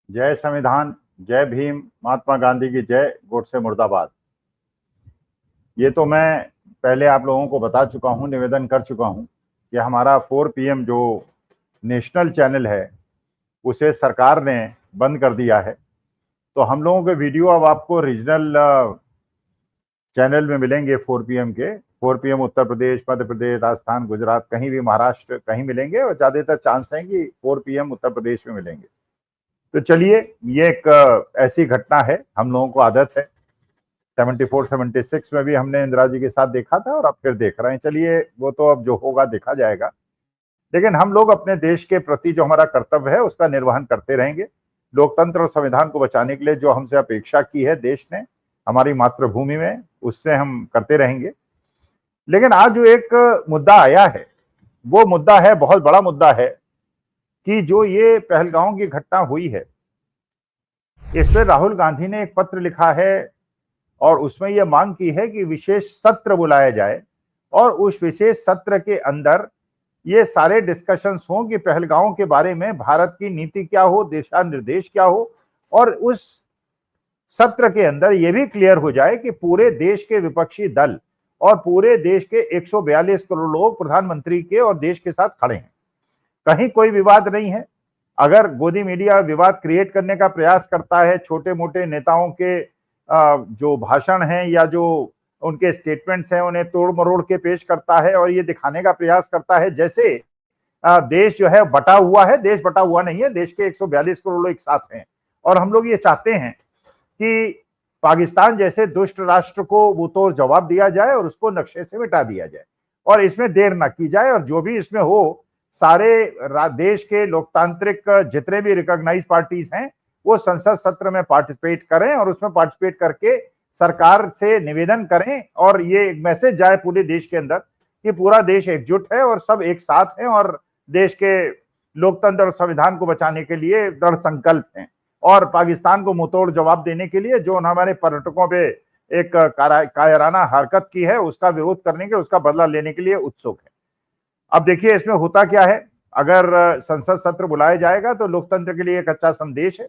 जय संविधान, जय भीम, महात्मा गांधी की जय, गोडसे मुर्दाबाद। ये तो मैं पहले आप लोगों को बता चुका हूं, निवेदन कर चुका हूं कि हमारा 4 PM जो नेशनल चैनल है उसे सरकार ने बंद कर दिया है। तो हम लोगों के वीडियो अब आपको रीजनल चैनल में मिलेंगे। 4 PM के 4 PM उत्तर प्रदेश, मध्य प्रदेश, राजस्थान, गुजरात, कहीं भी, महाराष्ट्र, कहीं मिलेंगे और ज्यादातर चांस है कि 4 PM उत्तर प्रदेश में मिलेंगे। तो चलिए, ये एक ऐसी घटना है, हम लोगों को आदत है, 74 76 में भी हमने इंदिरा जी के साथ देखा था और अब फिर देख रहे हैं। चलिए, वो तो अब जो होगा देखा जाएगा, लेकिन हम लोग अपने देश के प्रति जो हमारा कर्तव्य है उसका निर्वहन करते रहेंगे। लोकतंत्र और संविधान को बचाने के लिए जो हमसे अपेक्षा की है देश ने हमारी मातृभूमि में, उससे हम करते रहेंगे। लेकिन आज जो एक मुद्दा आया है, वो मुद्दा है, बहुत बड़ा मुद्दा है, कि जो ये पहलगांव की घटना हुई है, इस पर राहुल गांधी ने एक पत्र लिखा है और उसमें यह मांग की है कि विशेष सत्र बुलाया जाए और उस विशेष सत्र के अंदर ये सारे डिस्कशंस हों कि पहलगांव के बारे में भारत की नीति क्या हो, दिशा निर्देश क्या हो, और उस सत्र के अंदर यह भी क्लियर हो जाए कि पूरे देश के विपक्षी दल और पूरे देश के 142 करोड़ लोग प्रधानमंत्री के और देश के साथ खड़े हैं। कहीं कोई विवाद नहीं है। अगर गोदी मीडिया विवाद क्रिएट करने का प्रयास करता है, छोटे मोटे नेताओं के जो भाषण हैं या जो उनके स्टेटमेंट्स हैं उन्हें तोड़ मरोड़ के पेश करता है और ये दिखाने का प्रयास करता है जैसे देश जो है बटा हुआ है। देश बटा हुआ नहीं है, देश के 142 करोड़ लोग एक साथ हैं और हम लोग ये चाहते हैं कि पाकिस्तान जैसे दुष्ट राष्ट्र को वो तोड़ जवाब दिया जाए और उसको नक्शे से मिटा दिया जाए और इसमें देर ना की जाए। और जो भी इसमें हो, सारे देश के लोकतांत्रिक जितने भी रिकॉग्नाइज पार्टीज हैं वो संसद सत्र में पार्टिसिपेट करें और उसमें पार्टिसिपेट करके सरकार से निवेदन करें और ये एक मैसेज जाए पूरे देश के अंदर कि पूरा देश एकजुट है और सब एक साथ हैं और देश के लोकतंत्र और संविधान को बचाने के लिए दृढ़ संकल्प हैं और पाकिस्तान को मुंहतोड़ जवाब देने के लिए जो हमारे पर्यटकों पे एक कायराना हरकत की है उसका विरोध करने के, उसका बदला लेने के लिए उत्सुक है। अब देखिए इसमें होता क्या है, अगर संसद सत्र बुलाया जाएगा तो लोकतंत्र के लिए एक अच्छा संदेश है।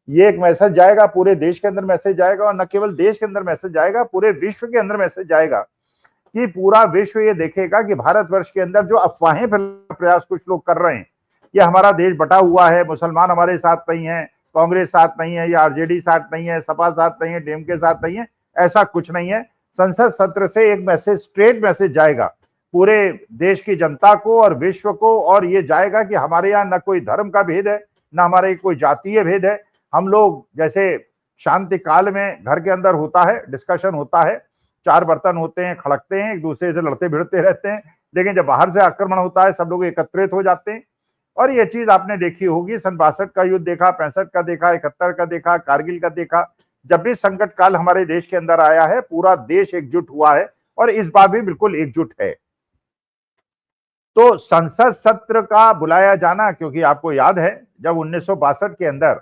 ये एक मैसेज जाएगा, पूरे देश के अंदर मैसेज जाएगा और न केवल देश के अंदर मैसेज जाएगा, पूरे विश्व के अंदर मैसेज जाएगा कि पूरा विश्व ये देखेगा कि भारतवर्ष के अंदर जो अफवाहें फैलाने का प्रयास कुछ लोग कर रहे हैं, ये हमारा देश बटा हुआ है, मुसलमान हमारे साथ नहीं है, कांग्रेस साथ नहीं है या आरजेडी साथ नहीं है, सपा साथ नहीं है, डीएमके साथ नहीं है, ऐसा कुछ नहीं है। संसद सत्र से एक मैसेज, स्ट्रेट मैसेज जाएगा पूरे देश की जनता को और विश्व को, और ये जाएगा कि हमारे यहाँ न कोई धर्म का भेद है, न हमारे कोई जातीय भेद है। हम लोग जैसे शांति काल में घर के अंदर होता है, डिस्कशन होता है, चार बर्तन होते हैं, खड़कते हैं, एक दूसरे से लड़ते भिड़ते रहते हैं, लेकिन जब बाहर से आक्रमण होता है सब लोग एकत्रित हो जाते हैं। और ये चीज आपने देखी होगी, सन 62 का युद्ध देखा, 65 का देखा, 71 का देखा, कारगिल का देखा। जब भी संकट काल हमारे देश के अंदर आया है पूरा देश एकजुट हुआ है और इस बार भी बिल्कुल एकजुट है। तो संसद सत्र का बुलाया जाना, क्योंकि आपको याद है जब 1962 के अंदर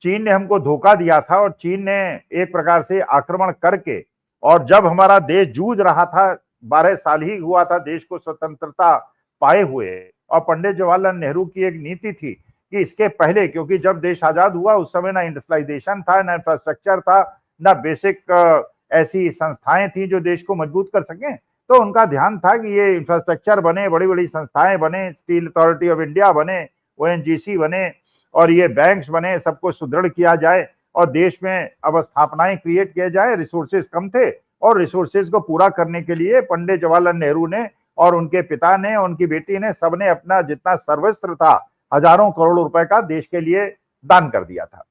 चीन ने हमको धोखा दिया था और चीन ने एक प्रकार से आक्रमण करके, और जब हमारा देश जूझ रहा था, 12 साल ही हुआ था देश को स्वतंत्रता पाए हुए, और पंडित जवाहरलाल नेहरू की एक नीति थी कि इसके पहले, क्योंकि जब देश आजाद हुआ उस समय ना इंडस्ट्रियलाइजेशन था, ना इंफ्रास्ट्रक्चर था, ना बेसिक ऐसी संस्थाएं थी जो देश को मजबूत कर सकें। तो उनका ध्यान था कि ये इंफ्रास्ट्रक्चर बने, बड़ी बड़ी संस्थाएं बने, स्टील अथॉरिटी ऑफ इंडिया बने, ओएनजीसी बने और ये बैंक्स बने, सबको सुदृढ़ किया जाए और देश में अवस्थापनाएं क्रिएट किया जाए। रिसोर्सेज कम थे और रिसोर्सेज को पूरा करने के लिए पंडित जवाहरलाल नेहरू ने और उनके पिता ने, उनकी बेटी ने, सबने अपना जितना सर्वस्त्र था, हजारों करोड़ रुपए का देश के लिए दान कर दिया था।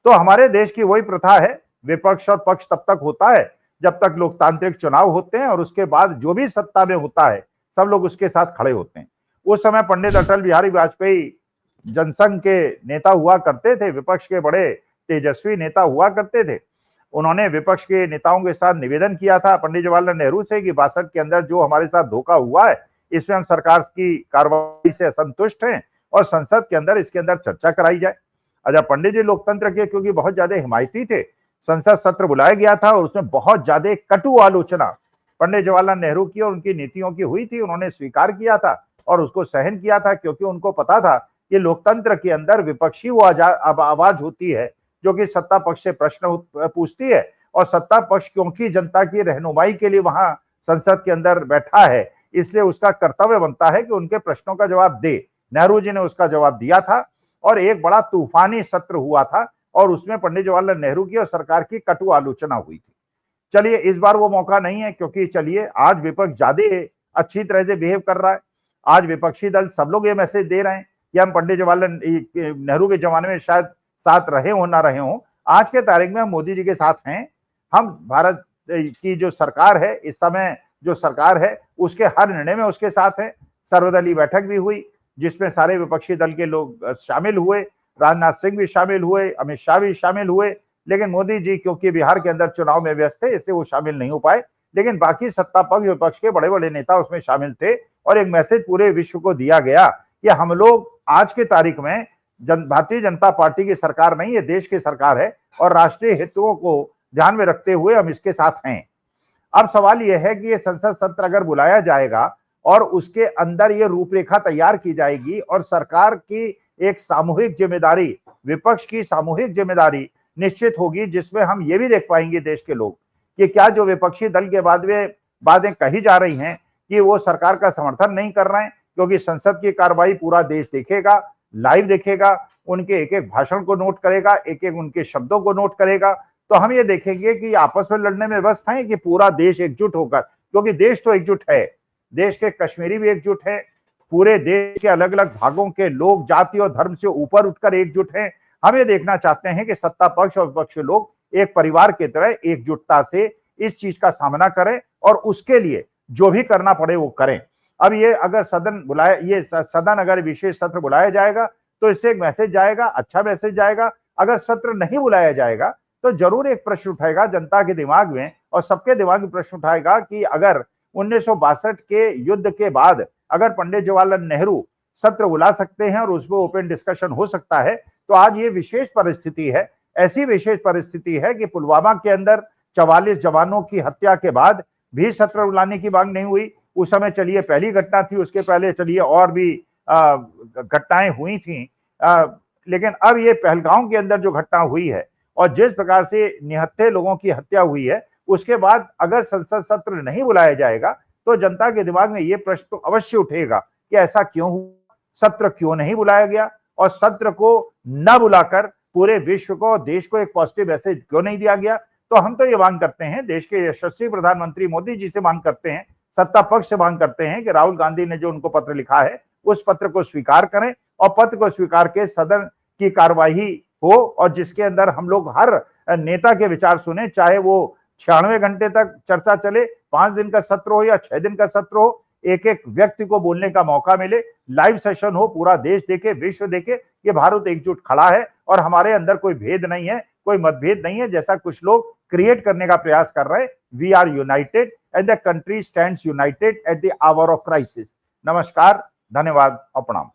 तो हमारे देश की वही प्रथा है, विपक्ष और पक्ष तब तक होता है जब तक लोकतांत्रिक चुनाव होते हैं और उसके बाद जो भी सत्ता में होता है सब लोग उसके साथ खड़े होते हैं। उस समय पंडित अटल बिहारी वाजपेयी जनसंघ के नेता हुआ करते थे, विपक्ष के बड़े तेजस्वी नेता हुआ करते थे। उन्होंने विपक्ष के नेताओं के साथ निवेदन किया था पंडित जवाहरलाल नेहरू से कि 62 के अंदर जो हमारे साथ धोखा हुआ है इसमें हम सरकार की कार्रवाई से असंतुष्ट हैं और संसद के अंदर इसके अंदर चर्चा कराई जाए। अच्छा, पंडित जी लोकतंत्र के क्योंकि बहुत ज्यादा हिमायती थे, संसद सत्र बुलाया गया था और उसमें बहुत ज्यादा कटु आलोचना पंडित जवाहरलाल नेहरू की और उनकी नीतियों की हुई थी। उन्होंने स्वीकार किया था और उसको सहन किया था क्योंकि उनको पता था ये लोकतंत्र के अंदर विपक्षी वो आवाज होती है जो कि सत्ता पक्ष से प्रश्न पूछती है, और सत्ता पक्ष क्योंकि जनता की रहनुमाई के लिए वहां संसद के अंदर बैठा है, इसलिए उसका कर्तव्य बनता है कि उनके प्रश्नों का जवाब दे। नेहरू जी ने उसका जवाब दिया था और एक बड़ा तूफानी सत्र हुआ था और उसमें पंडित जवाहरलाल नेहरू की और सरकार की कटु आलोचना हुई थी। चलिए इस बार वो मौका नहीं है, क्योंकि चलिए आज विपक्ष ज्यादा अच्छी तरह से बिहेव कर रहा है। आज विपक्षी दल सब लोग ये मैसेज दे रहे हैं कि हम पंडित जवाहरलाल नेहरू के जमाने में शायद साथ रहे हो ना रहे हो, आज के तारीख में हम मोदी जी के साथ हैं। हम भारत की जो सरकार है इस समय, जो सरकार है उसके हर निर्णय में उसके साथ हैं। सर्वदलीय बैठक भी हुई जिसमें सारे विपक्षी दल के लोग शामिल हुए, राजनाथ सिंह भी शामिल हुए, अमित शाह भी शामिल हुए, लेकिन मोदी जी क्योंकि बिहार के अंदर चुनाव में व्यस्त थे इसलिए वो शामिल नहीं हो पाए। लेकिन बाकी सत्ता पक्ष विपक्ष के बड़े बड़े नेता उसमें शामिल थे और एक मैसेज पूरे विश्व को दिया गया कि हम लोग आज के तारीख में भारतीय जनता पार्टी की सरकार नहीं है, देश की सरकार है और राष्ट्रीय हितों को ध्यान में रखते हुए हम इसके साथ हैं। अब सवाल यह है कि ये संसद सत्र अगर बुलाया जाएगा और उसके अंदर ये रूपरेखा तैयार की जाएगी और सरकार की एक सामूहिक जिम्मेदारी, विपक्ष की सामूहिक जिम्मेदारी निश्चित होगी, जिसमें हम ये भी देख पाएंगे देश के लोग कि क्या जो विपक्षी दल के बाद में बातें कही जा रही हैं कि वो सरकार का समर्थन नहीं कर रहे हैं, क्योंकि संसद की कार्रवाई पूरा देश देखेगा, लाइव देखेगा, उनके एक एक भाषण को नोट करेगा, एक एक उनके शब्दों को नोट करेगा, तो हम ये देखेंगे कि आपस में लड़ने में व्यस्त हैं कि पूरा देश एकजुट होकर, क्योंकि देश तो एकजुट है, देश के कश्मीरी भी एकजुट है, पूरे देश के अलग अलग भागों के लोग जाति और धर्म से ऊपर उठकर एकजुट हैं। हम ये देखना चाहते हैं कि सत्ता पक्ष और विपक्ष लोग एक परिवार की तरह एकजुटता से इस चीज का सामना करें और उसके लिए जो भी करना पड़े वो करें। अब ये अगर सदन अगर विशेष सत्र बुलाया जाएगा तो इससे एक मैसेज जाएगा, अच्छा मैसेज जाएगा। अगर सत्र नहीं बुलाया जाएगा तो जरूर एक प्रश्न उठाएगा जनता के दिमाग में और सबके दिमाग में प्रश्न उठाएगा कि अगर 1962 के युद्ध के बाद अगर पंडित जवाहरलाल नेहरू सत्र बुला सकते हैं और उसमें ओपन डिस्कशन हो सकता है, तो आज ये विशेष परिस्थिति है, ऐसी विशेष परिस्थिति है कि पुलवामा के अंदर 44 जवानों की हत्या के बाद भी सत्र बुलाने की मांग नहीं हुई। उस समय चलिए पहली घटना थी, उसके पहले चलिए और भी घटनाएं हुई थी, लेकिन अब ये पहलगांव के अंदर जो घटना हुई है और जिस प्रकार से निहत्थे लोगों की हत्या हुई है, उसके बाद अगर संसद सत्र नहीं बुलाया जाएगा तो जनता के दिमाग में ये प्रश्न तो अवश्य उठेगा कि ऐसा क्यों हुआ, सत्र क्यों नहीं बुलाया गया और सत्र को न बुलाकर पूरे विश्व को, देश को एक पॉजिटिव मैसेज क्यों नहीं दिया गया। तो हम तो ये मांग करते हैं, देश के यशस्वी प्रधानमंत्री मोदी जी से मांग करते हैं, सत्ता पक्ष से मांग करते हैं कि राहुल गांधी ने जो उनको पत्र लिखा है उस पत्र को स्वीकार करें और पत्र को स्वीकार के सदन की कार्यवाही हो और जिसके अंदर हम लोग हर नेता के विचार सुने, चाहे वो 96 घंटे तक चर्चा चले, 5 दिन का सत्र हो या 6 दिन का सत्र हो, एक एक व्यक्ति को बोलने का मौका मिले, लाइव सेशन हो, पूरा देश देखे, विश्व देखे ये भारत एकजुट खड़ा है और हमारे अंदर कोई भेद नहीं है, कोई मतभेद नहीं है जैसा कुछ लोग क्रिएट करने का प्रयास कर रहे हैं। We are united and the country stands united at the hour of crisis. नमस्कार, धन्यवाद और प्रणाम।